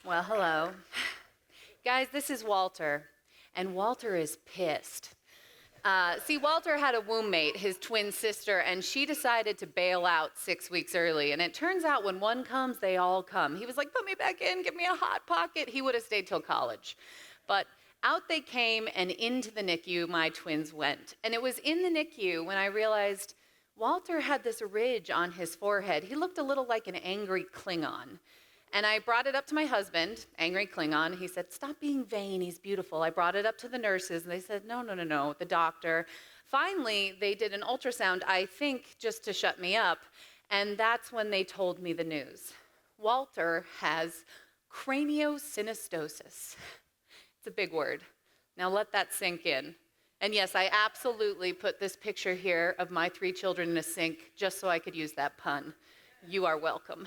Well, hello. Guys, this is Walter, and Walter is pissed. See, Walter had a womb mate, his twin sister, and she decided to bail out 6 weeks early. And it turns out when one comes, they all come. He was like, put me back in, give me a hot pocket. He would have stayed till college. But out they came, and into the NICU my twins went. And it was in the NICU when I realized Walter had this ridge on his forehead. He looked a little like an angry Klingon. And I brought it up to my husband, angry Klingon. He said, stop being vain, he's beautiful. I brought it up to the nurses, and they said, no, the doctor. Finally, they did an ultrasound, I think, just to shut me up, and that's when they told me the news. Walter has craniosynostosis. It's a big word. Now let that sink in. And yes, I absolutely put this picture here of my 3 children in a sink just so I could use that pun. You are welcome.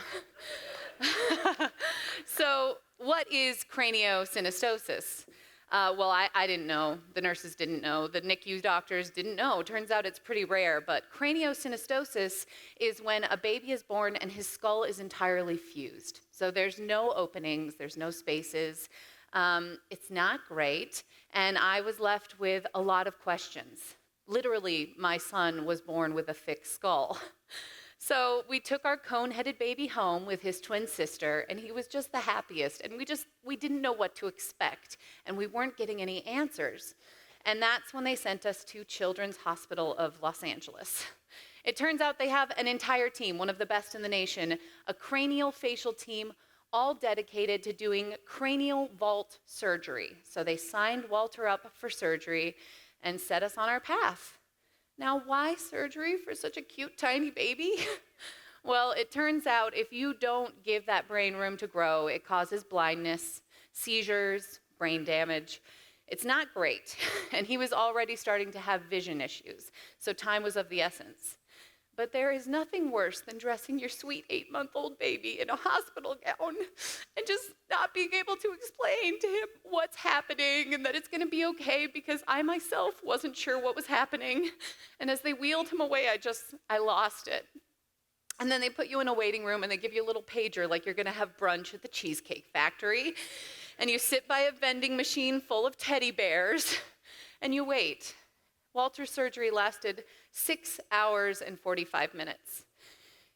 So what is craniosynostosis? Well, I didn't know. The nurses didn't know. The NICU doctors didn't know. Turns out it's pretty rare. But craniosynostosis is when a baby is born and his skull is entirely fused. So there's no openings. There's no spaces. It's not great. And I was left with a lot of questions. Literally, my son was born with a thick skull. So we took our cone-headed baby home with his twin sister, and he was just the happiest. And we didn't know what to expect, and we weren't getting any answers. And that's when they sent us to Children's Hospital of Los Angeles. It turns out they have an entire team, one of the best in the nation, a cranial facial team, all dedicated to doing cranial vault surgery. So they signed Walter up for surgery and set us on our path. Now, why surgery for such a cute, tiny baby? Well, it turns out if you don't give that brain room to grow, it causes blindness, seizures, brain damage. It's not great, and he was already starting to have vision issues, so time was of the essence. But there is nothing worse than dressing your sweet 8-month-old baby in a hospital gown and just not being able to explain to him what's happening and that it's going to be okay, because I myself wasn't sure what was happening. And as they wheeled him away, I lost it. And then they put you in a waiting room and they give you a little pager like you're going to have brunch at the Cheesecake Factory. And you sit by a vending machine full of teddy bears and you wait. Walter's surgery lasted 6 hours and 45 minutes.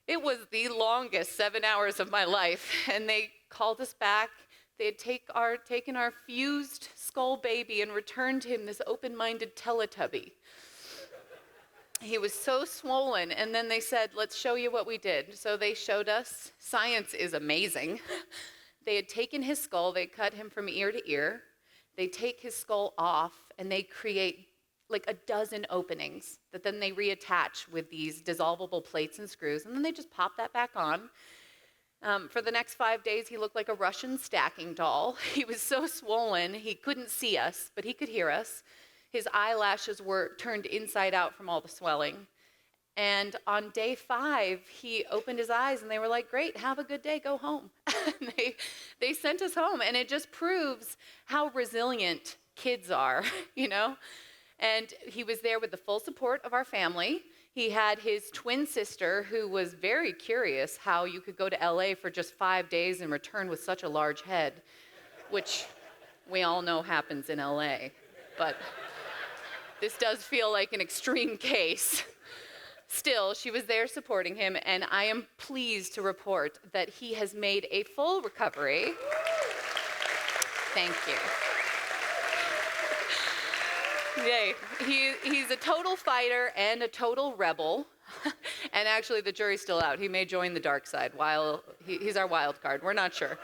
It was the longest 7 hours of my life, and they called us back. They had taken our fused skull baby and returned him this open-minded Teletubby. He was so swollen, and then they said, let's show you what we did. So they showed us. Science is amazing. They had taken his skull, they cut him from ear to ear. They take his skull off, and they create like a dozen openings that then they reattach with these dissolvable plates and screws, and then they just pop that back on. For the next 5 days, he looked like a Russian stacking doll. He was so swollen, he couldn't see us, but he could hear us. His eyelashes were turned inside out from all the swelling. And on day 5, he opened his eyes, and they were like, great, have a good day, go home. They sent us home, and it just proves how resilient kids are, you know? And he was there with the full support of our family. He had his twin sister who was very curious how you could go to LA for just 5 days and return with such a large head, which we all know happens in LA. But this does feel like an extreme case. Still, she was there supporting him, and I am pleased to report that he has made a full recovery. Thank you. Yay. He's a total fighter and a total rebel. And actually, the jury's still out. He may join the dark side while he's our wild card. We're not sure.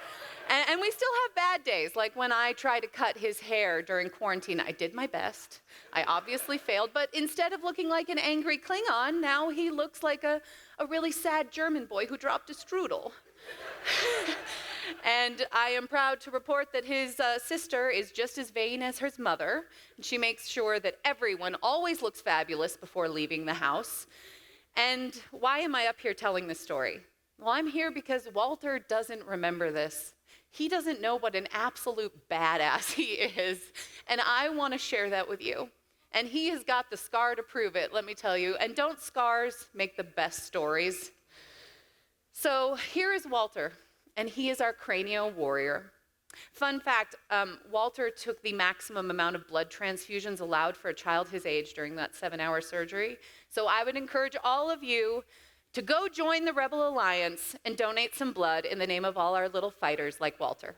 And we still have bad days, like when I tried to cut his hair during quarantine. I did my best. I obviously failed, but instead of looking like an angry Klingon, now he looks like a really sad German boy who dropped a strudel. And I am proud to report that his sister is just as vain as his mother. And she makes sure that everyone always looks fabulous before leaving the house. And why am I up here telling this story? Well, I'm here because Walter doesn't remember this. He doesn't know what an absolute badass he is. And I want to share that with you. And he has got the scar to prove it, let me tell you. And don't scars make the best stories? So here is Walter, and he is our cranial warrior. Fun fact, Walter took the maximum amount of blood transfusions allowed for a child his age during that 7-hour surgery. So I would encourage all of you to go join the Rebel Alliance and donate some blood in the name of all our little fighters like Walter.